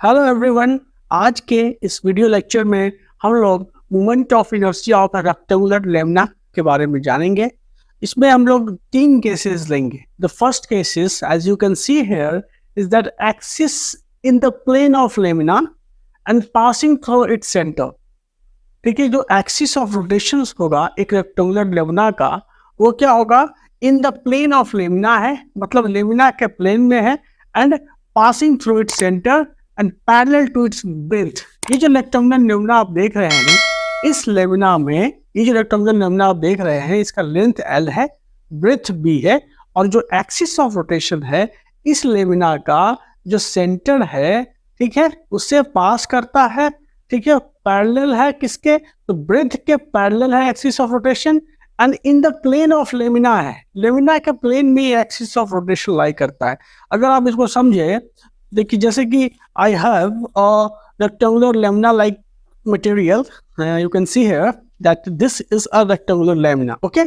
Hello everyone. आज के इस वीडियो लेक्चर में हम लोग moment of inertia of a rectangular lamina के बारे में जानेंगे। इसमें हम लोग तीन केसेस लेंगे। The first cases as you can see here is that axis in the plane of lamina and passing through its centre. ठीक है, जो एक्सिस ऑफ रोटेशन होगा एक रेक्टेंगुलर लेमिना का, वो क्या होगा, in the plane of lamina है, मतलब लेमिना के प्लेन में है, and passing through its centre and parallel to its breadth. ये जो रेक्टेंगुलर लेमिना आप देख रहे हैं, इस लेमिना में ये जो रेक्टेंगुलर लेमिना आप देख रहे हैं, इसका लेंथ L है, ब्रेथ B है, और जो एक्सिस ऑफ रोटेशन है इस लेमिना का जो सेंटर है, ठीक है, उससे पास करता है। ठीक है, पैरेलल है किसके, तो ब्रेथ के पैरेलल है axis of rotation, and in the plane of lamina है, लेमिना के प्लेन में एक्सिस ऑफ रोटेशन लाई करता है। अगर आप इसको समझे, देखिए जैसे कि I have a rectangular lamina like material, you can see here that this is a rectangular lamina. Okay,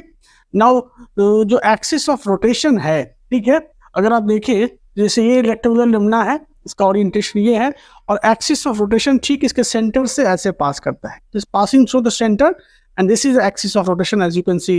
now जो एक्सिस ऑफ रोटेशन है, ठीक है, अगर आप देखिए जैसे ये रेक्टेंगुलर लेमिना है, इसका ओरिएंटेशन ये है, और एक्सिस ऑफ रोटेशन ठीक इसके सेंटर से ऐसे पास करता है, this passing through the centre, and this is the axis of rotation. As you can see,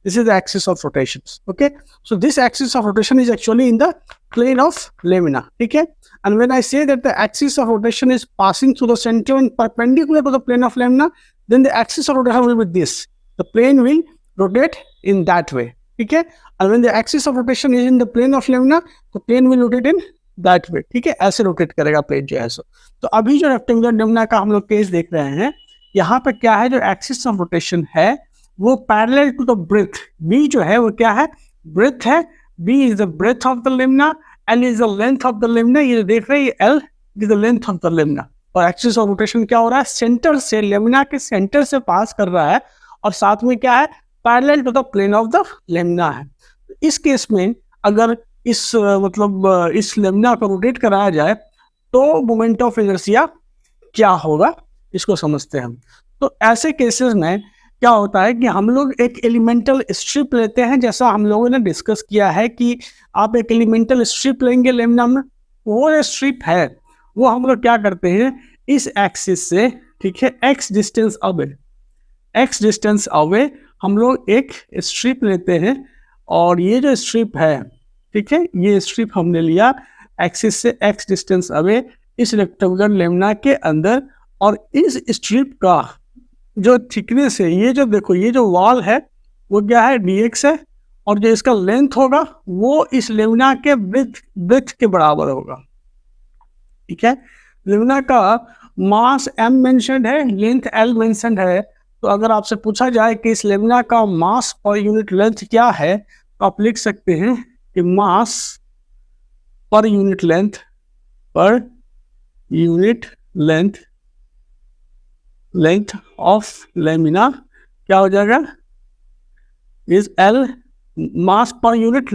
this is the axis of rotations. Okay, so this axis of rotation is actually in the plane of lamina. Okay, and when I say that the axis of rotation is passing through the center and perpendicular to the plane of lamina, then the axis of rotation will be this, the plane will rotate in that way. Okay, and when the axis of rotation is in the plane of lamina, the plane will rotate in that way. ठीक है, ऐसे rotate करेगा plane जो है। सो तो अभी जो rectangular lamina का हम लोग केस देख रहे हैं, यहाँ पे क्या है, जो एक्सिस ऑफ रोटेशन है वो parallel to the breadth. B जो है वो क्या है, ब्रेथ है। B is the breadth of the lamina, L is the length of the lamina. ये देख रहे हैं, L is the length of the lamina, और एक्सिस ऑफ रोटेशन क्या हो रहा है, सेंटर से, लेमिना के सेंटर से पास कर रहा है, और साथ में क्या है, parallel to the plane of the lamina है। इस केस में अगर इस मतलब इस लेमिना को रोटेट कराया जाए तो मोमेंट ऑफ इनर्शिया क्या होगा, इसको समझते हैं हम। तो ऐसे केसेस में क्या होता है कि हम लोग एक एलिमेंटल स्ट्रिप लेते हैं, जैसा हम लोगों ने डिस्कस किया है कि आप एक एलिमेंटल स्ट्रिप लेंगे लेमिना में। वो जो स्ट्रिप है वो हम लोग क्या करते हैं, इस एक्सिस से, ठीक है, एक्स डिस्टेंस अवे हम लोग एक स्ट्रिप लेते हैं, और ये जो स्ट्रिप है, ठीक है, ये स्ट्रिप हमने लिया एक्सिस से एक्स डिस्टेंस अवे इस रेक्टेंगुलर लेमिना के अंदर, और इस स्ट्रिप का जो थिकनेस है, ये जो देखो, ये जो वॉल है वो क्या है, dx है, और जो इसका लेंथ होगा वो इस लेमिना के ब्रेथ के बराबर होगा। ठीक है, लेमिना का मास m मेंशन्ड है, लेंथ l मेंशन्ड है। तो अगर आपसे पूछा जाए कि इस लेमिना का मास पर यूनिट लेंथ क्या है, तो आप लिख सकते हैं कि मास per unit length of lamina क्या हो जाएगा, is L। Mass per unit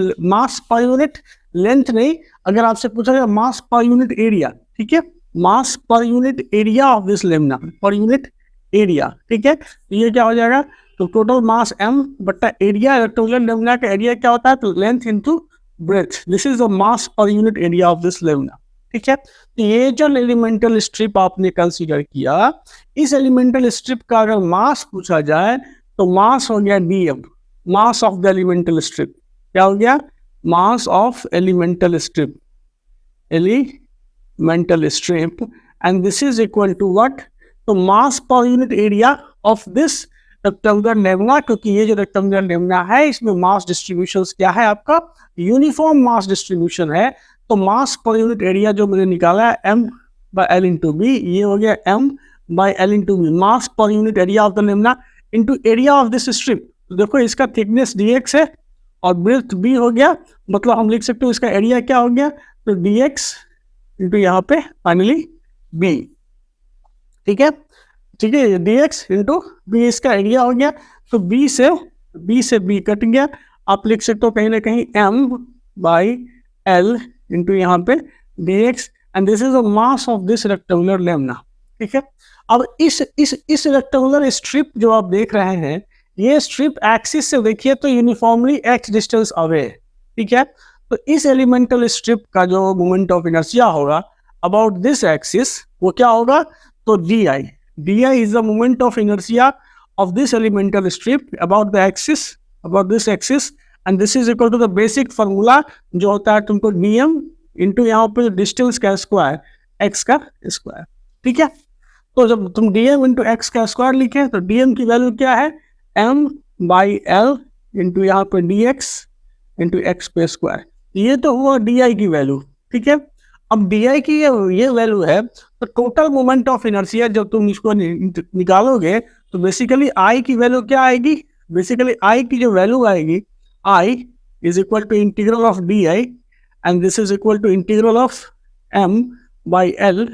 length नहीं, अगर आपसे पूछा जाए मास पर यूनिट एरिया, ठीक है, mass per unit area of this lamina, per unit area. ठीक है, तो ये क्या हो जाएगा, तो टोटल मास m बट्टा एरिया, रेक्टेंगुलर लेमिना का एरिया क्या होता है, तो length into breadth, this is the mass per unit area of this lamina. ठीक है, तो ये जो एलिमेंटल स्ट्रिप आपने कंसीडर किया, इस एलिमेंटल स्ट्रिप का अगर मास पूछा जाए तो मास हो गया dm, mass of the elemental strip. क्या हो गया, mass of elemental strip, and this is equal to what, तो mass per unit area of this rectangular lamina, क्योंकि ये जो रेक्टेंगुलर लेमिना है इसमें मास डिस्ट्रीब्यूशन क्या है, आपका यूनिफॉर्म मास डिस्ट्रीब्यूशन है। तो मास पर यूनिट एरिया जो मैंने निकाला है m by l into B, ये हो गया m by l into B, mass per unit area of the lamina into area of this strip. तो देखो इसका थिकनेस dx है और ब्रेथ b हो गया, मतलब हम लिख सकते हो इसका एरिया क्या हो गया, तो dx इंटू यहाँ पे फाइनली b। ठीक है, dx इंटू b इसका एरिया हो गया, तो b से b कट गया, आप लिख सकते हो कहीं ना कहीं m बाई l इंटू यहाँ पे dx, and this is the mass of this rectangular lamina. ठीक है, अब इस रेक्टेंगुलर स्ट्रिप जो आप देख रहे हैं, ये स्ट्रिप एक्सिस से देखिए तो यूनिफॉर्मली x डिस्टेंस अवे है। ठीक है, तो इस एलिमेंटल स्ट्रिप का जो मोमेंट ऑफ इनर्शिया होगा, अबाउट दिस एक्सिस वो क्या होगा, तो D I is the moment of inertia of this elemental strip about the axis, about this axis, and this is equal to the basic formula जो होता है तुमको dm into यहाँ पे डिस्टेंस का स्क्वायर x का स्क्वायर, ठीक है। तो जब तुम dm इंटू एक्स का स्क्वायर लिखे तो dm की वैल्यू क्या है, m बाई एल इंटू यहाँ पे dx इंटू एक्स पे स्क्वायर, ये तो हुआ di की वैल्यू, ठीक है। अब di की ये वैल्यू है, तो टोटल मोमेंट ऑफ इनर्शिया जब तुम इसको निकालोगे तो बेसिकली आई की वैल्यू क्या आएगी, बेसिकली आई की जो वैल्यू आएगी, I is equal to integral of D I and this is equal to integral of M by L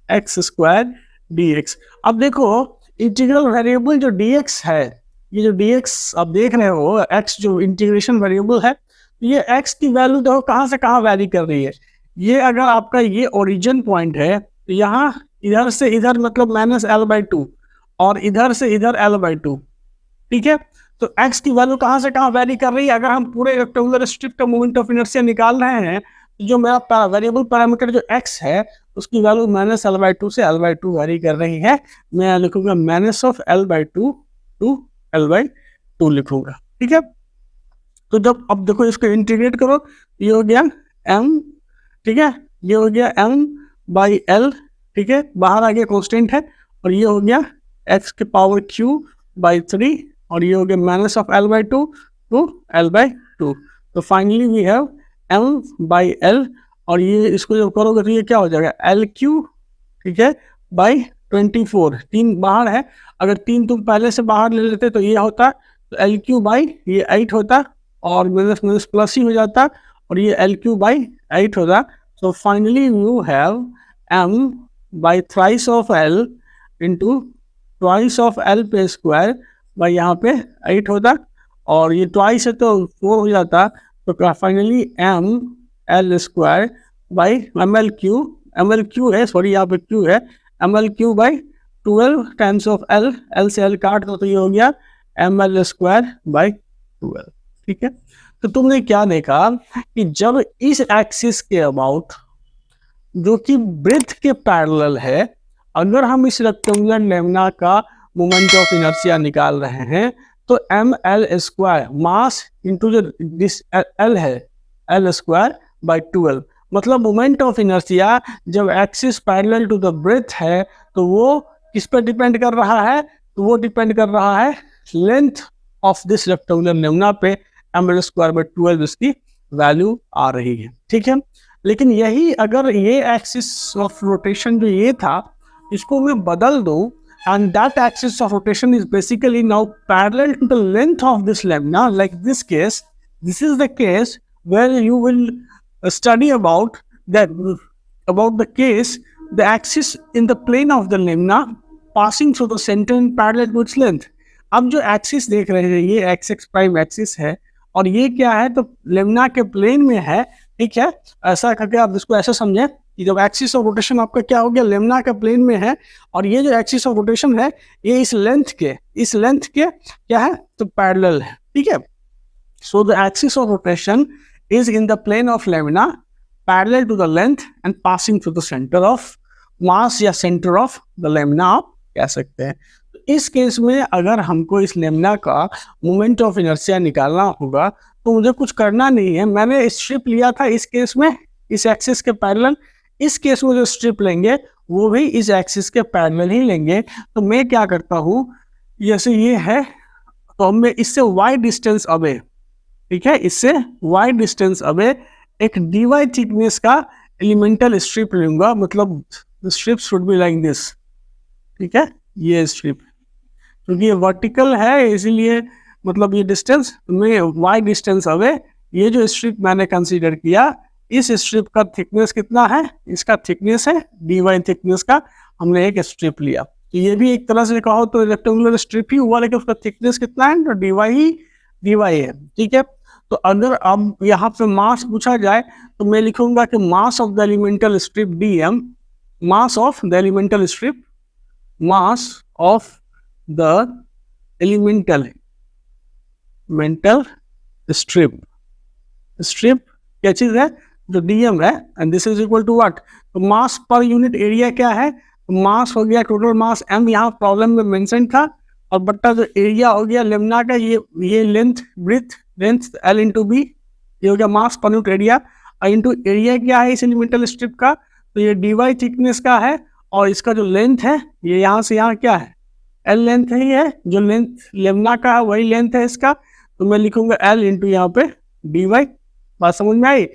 X square D X. अब देखो इंटीग्रल वेरिएबल जो डी एक्स है, ये जो डी एक्स आप देख रहे हो, एक्स जो इंटीग्रेशन वेरिएबल है, ये एक्स की वैल्यू देखो कहाँ से कहाँ वैरी कर रही है। ये अगर आपका ये ओरिजिन पॉइंट है तो यहाँ इधर से इधर मतलब माइनस एल बाई टू और इधर से इधर एल बाई टू, ठीक है। तो x की वैल्यू कहाँ से कहाँ वैरी कर रही है। अगर हम पूरे रेक्टेंगुलर स्ट्रिप का मोमेंट ऑफ इनर्शिया निकाल रहे हैं तो जो मेरा वेरिएबल पैरामीटर जो x है उसकी value minus L by two से एल बाई टू वैरी कर रही है। मैं लिखूंगा minus of L by two to L by two लिखूंगा, ठीक है। तो जब अब देखो इसको इंटीग्रेट करो, ये हो गया m, ठीक है, ये हो गया m बाई एल, ठीक है, बाहर आ गया कॉन्स्टेंट है, और ये हो गया एक्स के पावर क्यू बाई थ्री, और ये हो गया minus of L by two to L by two. तो finally we have M by L, और ये इसको जब करोगे तो ये क्या हो जाएगा, एल क्यू, ठीक है, बाई 24, 3 बाहर है, अगर 3 तुम पहले से बाहर ले लेते तो ये होता, तो एल क्यू बाई ये 8 होता, और माइनस माइनस प्लस ही हो जाता, और ये एल क्यू बाई 8 होता। So finally you have M by thrice of L into twice of L पे स्क्वायर बाई यहाँ पे 8 होता, और ये ट्वाइस है तो 4 हो जाता, तो finally M L square by M L cube है, सॉरी यहाँ पे क्यू है, M L cube by 12 times of L, L से एल काट दो तो ये हो गया एम एल स्क्वायर बाई 12, ठीक है। तो तुमने क्या देखा कि जब इस एक्सिस के अबाउट जो कि ब्रेथ के पैरेलल है, अगर हम इस रेक्टेंगुलर लेमना का मोमेंट ऑफ इनर्शिया निकाल रहे हैं तो M L square mass into जो दिस एल है, एल स्क्वायर बाई 12, मतलब मोमेंट ऑफ इनर्शिया जब axis parallel to the breadth है तो वो किस पर डिपेंड कर रहा है, तो वो डिपेंड कर रहा है length of this rectangular Lemna पे, एम एल स्क्वायर बाई 12 इसकी वैल्यू आ रही है, ठीक है। लेकिन यही अगर ये एक्सिस ऑफ रोटेशन जो ये था इसको मैं बदल दूं, and that axis of rotation is basically now parallel to the length of this lamina, like this case. This is the case where you will study about that, about the case the axis in the plane of the lamina passing through the center and parallel to its length. अब जो axis देख रहे हैं ये x ex prime axis है, और ये क्या है, तो लेमना के प्लेन में है, ठीक है। ऐसा करके आप इसको ऐसा समझें कि जब एक्सिस ऑफ रोटेशन आपका क्या हो गया, लेमना के प्लेन में है, और ये जो एक्सिस ऑफ रोटेशन है ये इस लेंथ के क्या है, तो पैरेलल है, ठीक है। So the axis of rotation is in the plane of lamina parallel to the length and passing through the centre of mass या सेंटर ऑफ द लेमना आप कह सकते हैं। तो इस केस में अगर हमको इस लेमना का मोमेंट ऑफ इनर्शिया निकालना होगा तो मुझे कुछ करना नहीं है, मैंने स्ट्रिप लिया था इस केस में इस एक्सिस के पैरेलल, इस केस में जो स्ट्रिप लेंगे वो भी इस एक्सिस के पैरेलल ही लेंगे। तो मैं क्या करता हूँ, जैसे ये है तो मैं इससे y डिस्टेंस अवे, ठीक है, इससे y डिस्टेंस अवे एक dy थिकनेस का एलिमेंटल स्ट्रिप लूंगा, मतलब strip should be like this, ठीक है। ये स्ट्रिप क्योंकि ये वर्टिकल है इसीलिए मतलब ये डिस्टेंस, मैं y डिस्टेंस अवे ये जो स्ट्रिप मैंने कंसीडर किया, इस स्ट्रिप का थिकनेस कितना है, इसका थिकनेस है dy थिकनेस का, हमने एक स्ट्रिप लिया। तो ये भी एक तरह से कहो तो रेक्टेंगुलर स्ट्रिप ही हुआ, लेकिन उसका थिकनेस कितना है, तो dy है, ठीक है। तो अगर अब यहाँ पे मास पूछा जाए तो मैं लिखूंगा कि mass of the elemental strip dm, mass of the elemental strip, mass of the elemental strip, strip क्या चीज है, जो डीएम है, and this is equal to what, तो मास पर यूनिट एरिया क्या है, मास हो गया टोटल मास m, यहाँ प्रॉब्लम में मेंशन था, और बट्टा जो एरिया हो गया लेमना का, ये लेंथ l इंटू बी, ये हो गया मास पर यूनिट एरिया, और इंटू एरिया क्या है इस एलिमेंटल स्ट्रिप का, तो ये dy थिकनेस का है, और इसका जो लेंथ है ये यहाँ से यहाँ क्या है, l लेंथ ही है, जो लेंथ लेमना का है वही लेंथ है इसका, तो मैं लिखूंगा l इंटू यहाँ पे dy। बात समझ में आई?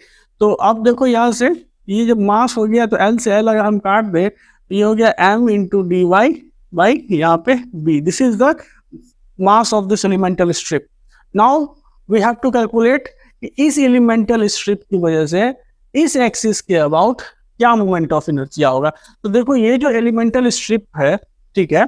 तो अब देखो यहाँ से ये जब मास हो गया तो l से l अगर हम काट दे तो ये हो गया m इंटू dy बाई यहाँ पे b। This is the mass of this elemental strip. Now we have to calculate कि इस एलिमेंटल स्ट्रिप की वजह से इस एक्सिस के अबाउट क्या मोमेंट ऑफ इनर्शिया होगा। तो देखो ये जो एलिमेंटल स्ट्रिप है, ठीक है,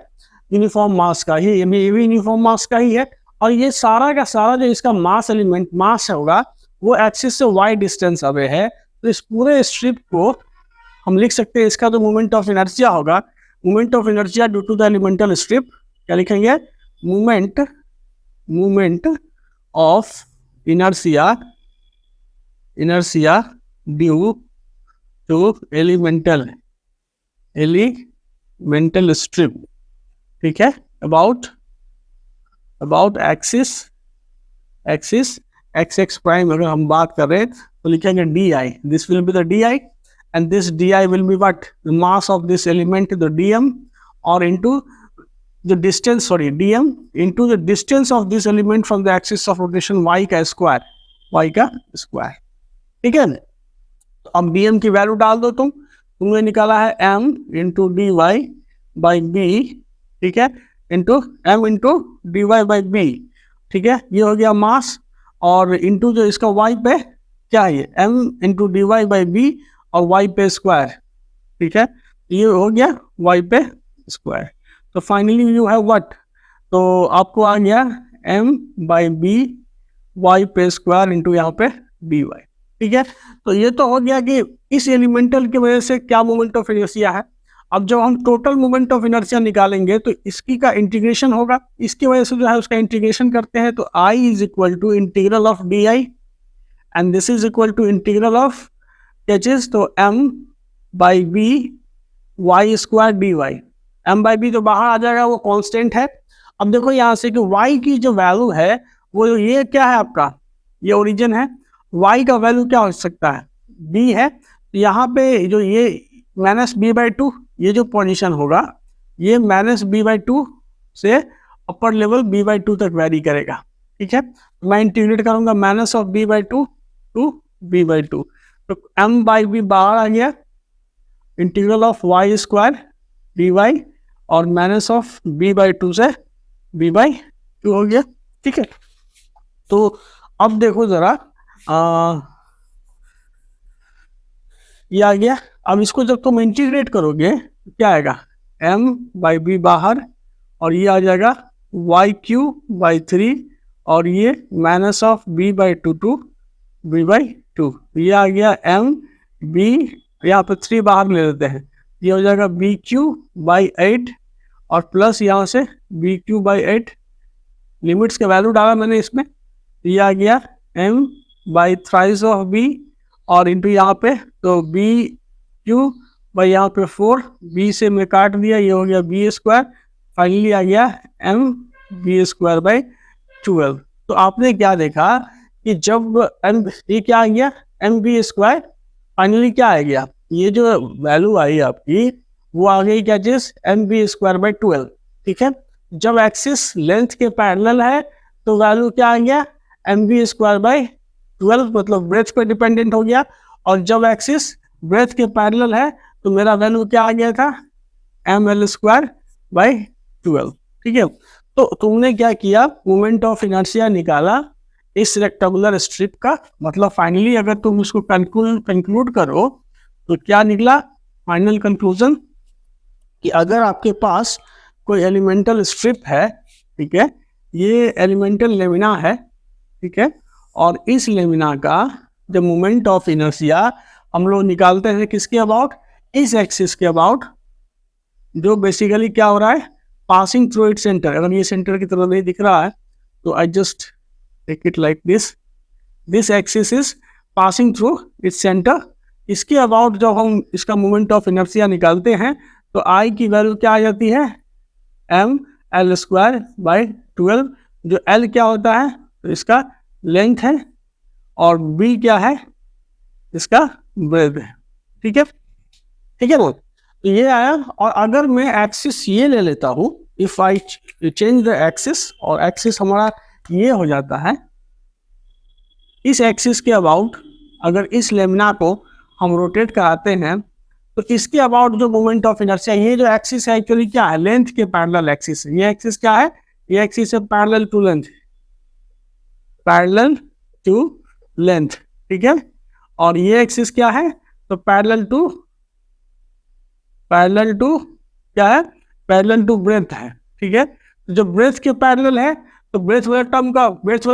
यूनिफॉर्म मास का ही, ये भी यूनिफॉर्म मास का ही है, और ये सारा का सारा जो इसका मास एलिमेंट मास होगा वो एक्सिस से y डिस्टेंस अवे है। तो इस पूरे स्ट्रिप को हम लिख सकते हैं, इसका जो मोमेंट ऑफ इनर्शिया होगा, moment of inertia due to the elemental strip, क्या लिखेंगे, moment of inertia due to elemental strip, ठीक है, अबाउट एक्सिस x प्राइम अगर हम बात कर रहे हैं तो लिखेंगे di, this will be the di, and this di will be what, the mass of this element, the dm, और into the distance, sorry dm into the distance of this element from the axis of rotation y का square, ठीक है। तो अब dm की value डाल दो, तुमने निकाला है m into dy by b, ठीक है, into m into dy by b, ठीक है, ये हो गया मास, और इंटू जो इसका y पे क्या है, m into D Y by B, और y पे स्क्वायर, ठीक है, ये हो गया y पे स्क्वायर। तो फाइनली यू हैव व्हाट, तो आपको आ गया m बाई बी y पे स्क्वायर इंटू यहाँ पे dy, ठीक है। तो ये तो हो गया कि इस एलिमेंटल की वजह से क्या मोमेंट ऑफ इनर्शिया है। अब जब हम टोटल मोमेंट ऑफ इनर्शिया निकालेंगे तो इसकी का इंटीग्रेशन होगा, इसकी वजह से जो है उसका इंटीग्रेशन करते हैं, तो I is equal to integral of D I, and this is equal to integral of एचेस, तो m by B Y square D Y, M by B जो बाहर आ जाएगा वो कांस्टेंट है। अब देखो यहाँ से कि y की जो वैल्यू है वो ये क्या है आपका, ये ओरिजिन है, y का वैल्यू क्या हो सकता है, b है, तो यहाँ पे जो ये माइनस बी बाई टू, ये जो पोजीशन होगा ये माइनस बी बाई टू से upper level B by two तक वेरी करेगा, ठीक है। मैं इंटीग्रेट करूंगा minus of B by two to B by two, तो m बाई बी बाहर आ गया, integral of Y square D Y, और minus of B by two से बी बाई टू हो गया, ठीक है। तो अब देखो जरा ये आ गया। अब इसको जब तुम इंटीग्रेट करोगे तो क्या आएगा, m बाई बी बाहर, और ये आ जाएगा वाई क्यू बाई थ्री, और ये minus of B by two to B by two, ये आ गया m b, यहाँ पे थ्री बाहर ले लेते हैं, ये हो जाएगा बी क्यू बाई एट, और प्लस यहाँ से B cube by eight, limits के वैल्यू डाला मैंने इसमें, ये आ गया m by thrice of b, और इंटू यहाँ पे तो बी क्यू बाई यहाँ पे फोर, बी से मैं काट दिया, ये हो गया बी स्क्वायर, फाइनली आ गया m बी स्क्वायर बाई 12। तो आपने क्या देखा कि जब m, ये क्या आ गया m बी स्क्वायर, फाइनली क्या आ गया, ये जो वैल्यू आई आपकी वो आ गई क्या चीज, m बी स्क्वायर बाई 12, ठीक है। जब एक्सिस लेंथ के पैरेलल है तो वैल्यू क्या आ गया, m बी स्क्वायर बाई 12, मतलब ब्रेथ पे डिपेंडेंट हो गया, और जब एक्सिस ब्रेथ के पैरेलल है तो मेरा वैल्यू क्या आ गया था, एम एल स्क्वायर बाई 12, ठीक है। तो तुमने क्या किया, मोमेंट ऑफ इनर्शिया निकाला इस रेक्टेंगुलर स्ट्रिप का, मतलब फाइनली अगर तुम इसको कंक्लूड करो तो क्या निकला फाइनल कंक्लूजन, कि अगर आपके पास कोई एलिमेंटल स्ट्रिप है, ठीक है, ये एलिमेंटल लेमिना है, ठीक है, और इस लेमिना का जब मोमेंट ऑफ इनर्शिया हम लोग निकालते हैं किसके अबाउट, इस एक्सिस के अबाउट, जो बेसिकली क्या हो रहा है, पासिंग थ्रू इट सेंटर। अगर ये सेंटर की तरह नहीं दिख रहा है तो I just take it like this, this axis is passing through its centre, इसके अबाउट जब हम इसका मोमेंट ऑफ इनर्शिया निकालते हैं तो आई की वैल्यू क्या आ जाती है, एम एल स्क्वायर बाई 12, जो एल क्या होता है तो इसका लेंथ है और बी क्या है इसका ब्रेथ है। ठीक है, ठीक है वो तो ये आया। और अगर मैं एक्सिस ये ले लेता हूँ, if I change the axis, और एक्सिस हमारा ये हो जाता है, इस एक्सिस के अबाउट अगर इस लेमिना को हम रोटेट कराते हैं तो इसके अबाउट जो मोमेंट ऑफ इनर्शिया, ये जो एक्सिस है एक्चुअली क्या है, लेंथ के पैरेलल एक्सिस है। ये एक्सिस क्या है, ये एक्सिस है parallel to length, parallel to length. ठीक है, और ये एक्सिस क्या है तो पैरेलल टू क्या है, पैरेलल टू ब्रेथ है। ठीक है, तो जब ब्रेथ के पैरेलल है तो ब्रेथ वाला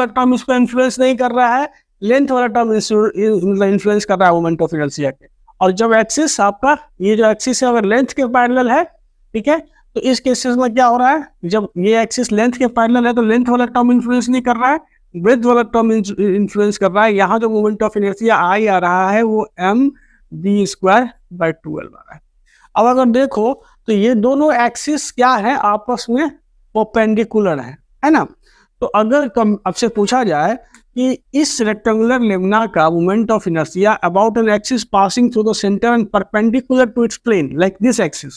टर्म इसको इन्फ्लुएंस नहीं कर रहा है, लेंथ वाला टर्म इन्फ्लुएंस कर रहा है मोमेंट ऑफ इनर्शिया के। और जब एक्सिस आपका ये जो एक्सिस है अगर लेंथ के पैरेलल है, ठीक है, तो इस केसेस में क्या हो रहा है, जब ये एक्सिस लेंथ के पैरेलल है तो लेंथ वाला टर्म इन्फ्लुएंस नहीं कर रहा है, ब्रेथ वाला टर्म इन्फ्लुएंस कर रहा है। यहाँ जो मोमेंट ऑफ इनर्शिया आई आ रहा है वो एम बी स्क्वायर बाई 12 आ रहा है। अब अगर देखो तो ये दोनों एक्सिस क्या है, आपस में परपेंडिकुलर है ना। तो अगर आपसे पूछा जाए कि इस रेक्टेंगुलर लेमिना का moment of inertia about an axis passing through the centre and perpendicular to its plane like this axis,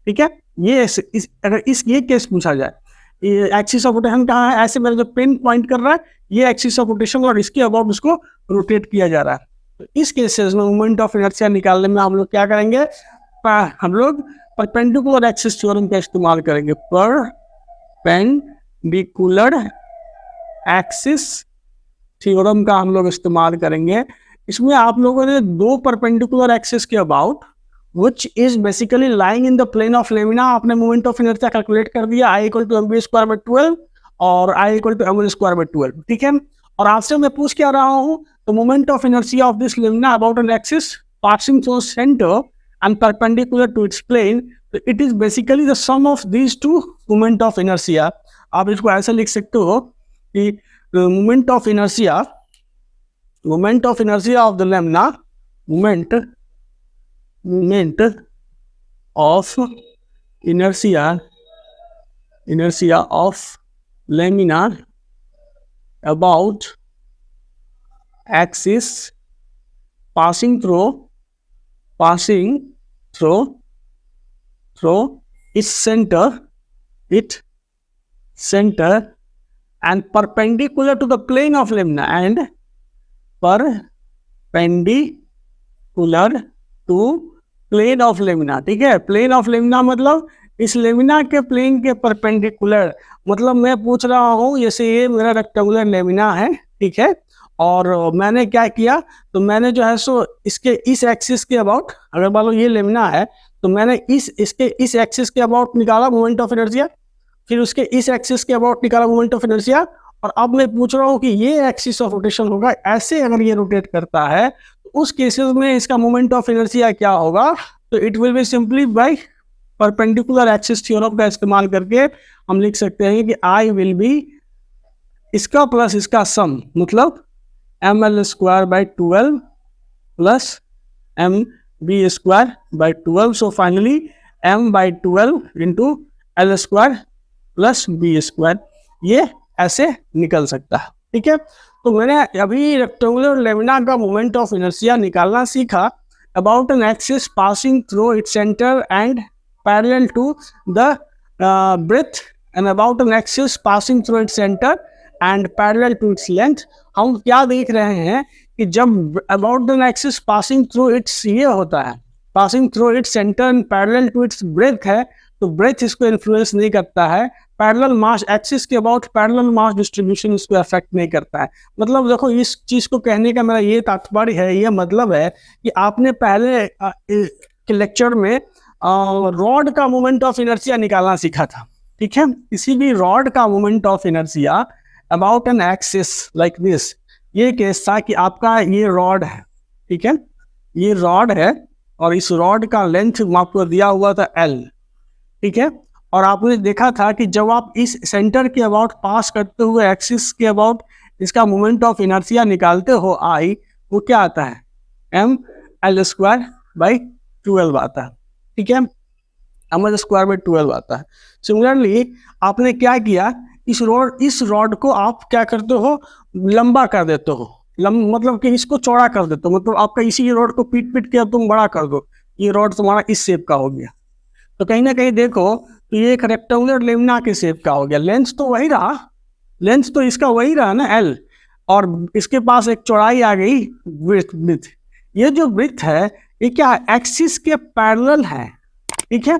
ठीक है, अगर ये केस पूछा जाए, ये एक्सिस ऑफ रोटेशन कहाँ है, ऐसे मेरा जो पेन पॉइंट कर रहा है ये एक्सिस ऑफ रोटेशन और इसके अबाउट उसको रोटेट किया जा रहा है। तो इस केसेस में मोमेंट ऑफ इनर्शिया निकालने में हम लोग क्या करेंगे, हम लोग परपेंडिकुलर एक्सिस थ्योरम का इस्तेमाल करेंगे, परपेंडिकुलर एक्सिस थ्योरम का हम लोग इस्तेमाल करेंगे। इसमें आप लोगों ने दो परपेंडिकुलर एक्सिस के about which is basically lying in the plane of lamina, आपने मोमेंट ऑफ इनर्शिया कैलकुलेट कर दिया, I equal to mv square by 12 और I equal to ml square by 12। ठीक है, और आपसे मैं पूछ क्या रहा हूँ, तो moment of inertia of this lamina about an axis passing through center and perpendicular to its plane, तो it is basically the sum of these two moment of inertia. आप इसको ऐसे लिख सकते हो कि moment of inertia of the lamina, moment of inertia of lamina about axis passing through its center and perpendicular to the plane of lamina and perpendicular to plane of lamina. ठीक है, plane of lamina मतलब इस lamina के plane के perpendicular, मतलब मैं पूछ रहा हूँ जैसे ये मेरा रेक्टेंगुलर लेमिना है, ठीक है, और मैंने क्या किया, तो मैंने जो है सो इसके इस एक्सिस के अबाउट, अगर मान लो ये लेमिना है तो मैंने इसके इस एक्सिस के अबाउट निकाला मोमेंट ऑफ इनर्शिया, फिर उसके इस एक्सिस के अबाउट निकाला मोमेंट ऑफ इनर्शिया, और अब मैं पूछ रहा हूँ कि ये एक्सिस ऑफ रोटेशन होगा, ऐसे अगर ये रोटेट करता है उस केसेस में इसका मोमेंट ऑफ इनर्शिया क्या होगा, तो it will be simply by perpendicular axis theorem का इस्तेमाल करके हम लिख सकते हैं कि आई विल बी इसका प्लस इसका सम, मतलब M L square by 12 plus M B square by 12, so finally M by 12 into L square plus B square, ये ऐसे निकल सकता है। ठीक है, तो मैंने अभी रेक्टेंगुलर लेमिना का मोमेंट ऑफ इनर्शिया निकालना सीखा about an axis passing through its centre and parallel to the breadth and about an axis passing through its centre and parallel to its length. हम क्या देख रहे हैं कि जब about an axis passing through its ये होता है, passing through its centre and parallel to its breadth है, तो ब्रेथ इसको इन्फ्लुएंस नहीं करता है, पैरेलल मास एक्सिस के अबाउट पैरेलल मास डिस्ट्रीब्यूशन इसको अफेक्ट नहीं करता है। मतलब देखो इस चीज़ को कहने का मेरा ये तात्पर्य है, ये मतलब है कि आपने पहले के लेक्चर में रॉड का मोमेंट ऑफ इनर्शिया निकालना सीखा था। ठीक है, किसी भी रॉड का moment of inertia about an axis like this, ये केस था कि आपका ये रॉड है, ठीक है, ये रॉड है और इस रॉड का लेंथ आपको दिया हुआ था L, ठीक है, और आपने देखा था कि जब आप इस सेंटर के अबाउट पास करते हुए एक्सिस के अबाउट इसका मोमेंट ऑफ इनर्शिया निकालते हो I, वो क्या आता है, ml²/12 आता है, ठीक है, ml²/12 आता है। सिमिलरली आपने क्या किया, इस रॉड को आप क्या करते हो, लंबा कर देते हो, मतलब कि इसको चौड़ा कर देते हो, मतलब आपका इसी रॉड को पीट पीट के अब तुम बड़ा कर दो, ये रॉड तुम्हारा इस शेप का हो गया। तो कहीं ना कहीं देखो तो ये एक रेक्टेंगुलर लेमना के शेप का हो गया। लेंथ तो वही रहा, लेंथ तो इसका वही रहा ना एल, और इसके पास एक चौड़ाई आ गई ब्रिथ। ये जो ब्रिथ है ये क्या एक्सिस के पैरेलल है, ठीक है।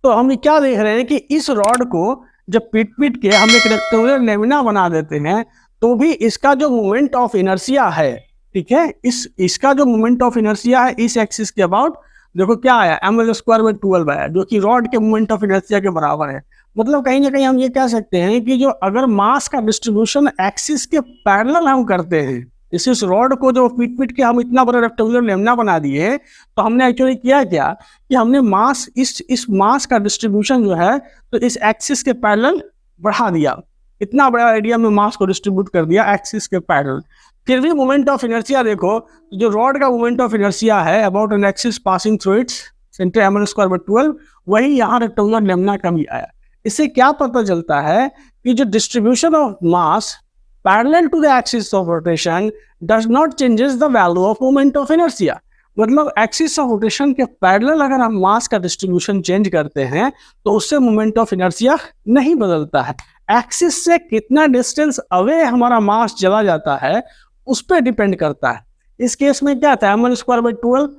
तो हम क्या देख रहे हैं कि इस रॉड को जब पीट पीट के हम एक रेक्टेंगुलर लेमिना बना देते हैं तो भी इसका जो मोमेंट ऑफ इनर्शिया है, ठीक है, इसका जो मोमेंट ऑफ इनर्शिया है इस एक्सिस के अबाउट देखो क्या आया, ml²/12 आया, जो कि रॉड के मोमेंट ऑफ इनर्शिया के बराबर है। मतलब कहीं ना कहीं हम ये कह सकते हैं कि जो अगर मास का डिस्ट्रीब्यूशन एक्सिस के पैरेलल हम करते हैं, इस रॉड को जो पीट पीट के हम इतना बड़ा रेक्टेंगुलर लेमना बना दिए, तो हमने एक्चुअली किया क्या कि हमने मास इस मास का डिस्ट्रीब्यूशन जो है तो इस एक्सिस के पैरेलल बढ़ा दिया, इतना बड़ा एरिया में मास को डिस्ट्रीब्यूट कर दिया एक्सिस के पैरेलल। फिर भी मोमेंट ऑफ इनर्शिया देखो, जो रॉड का मोमेंट ऑफ इनर्शिया है about an axis passing through its centre ml²/12, वही यहाँ रेक्टेंगुलर लेमना का भी आया। इससे क्या पता चलता है कि जो distribution of mass parallel to the axis of rotation does not changes the value of moment of inertia. मतलब एक्सिस ऑफ रोटेशन के पैरेलल अगर हम मास का डिस्ट्रीब्यूशन चेंज करते हैं तो उससे मोमेंट ऑफ इनर्शिया नहीं बदलता है। एक्सिस से कितना डिस्टेंस अवे हमारा मास चला जाता है उस पर डिपेंड करता है। इस केस में क्या था, ml²/12,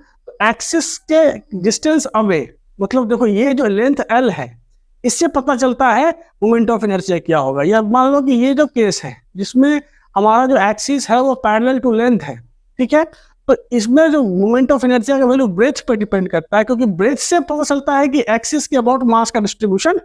एक्सिस के डिस्टेंस अवे, मतलब देखो ये जो लेंथ l है इससे पता चलता है मोमेंट ऑफ इनर्शिया क्या होगा। या मान लो कि ये जो केस है जिसमें हमारा जो एक्सिस है वो पैरेलल टू लेंथ है, ठीक है, तो इसमें जो मोमेंट ऑफ इनर्शिया का वैल्यू ब्रेथ पर डिपेंड करता है, क्योंकि ब्रेथ से पता चलता है कि एक्सिस के अबाउट मास का डिस्ट्रीब्यूशन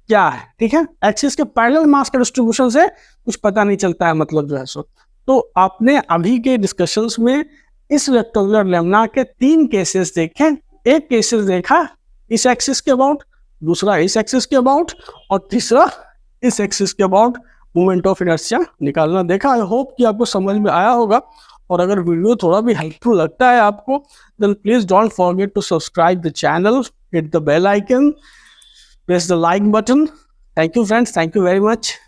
क्या है, ठीक है। एक्सिस के पैरेलल मास का डिस्ट्रीब्यूशन से कुछ पता नहीं चलता है, मतलब जो है सो। तो आपने अभी के डिस्कशंस में इस रेक्टेंगुलर लेमना के 3 केसेस देखे। एक केसेस देखा इस एक्सिस के अबाउट, दूसरा इस एक्सिस के अबाउट, और तीसरा इस एक्सिस के अबाउट मोमेंट ऑफ इनर्शिया निकालना देखा। आई होप कि आपको समझ में आया होगा, और अगर वीडियो थोड़ा भी हेल्पफुल लगता है आपको, then please don't forget to subscribe the channel, hit the bell icon, press the like button. Thank you friends, thank you very much.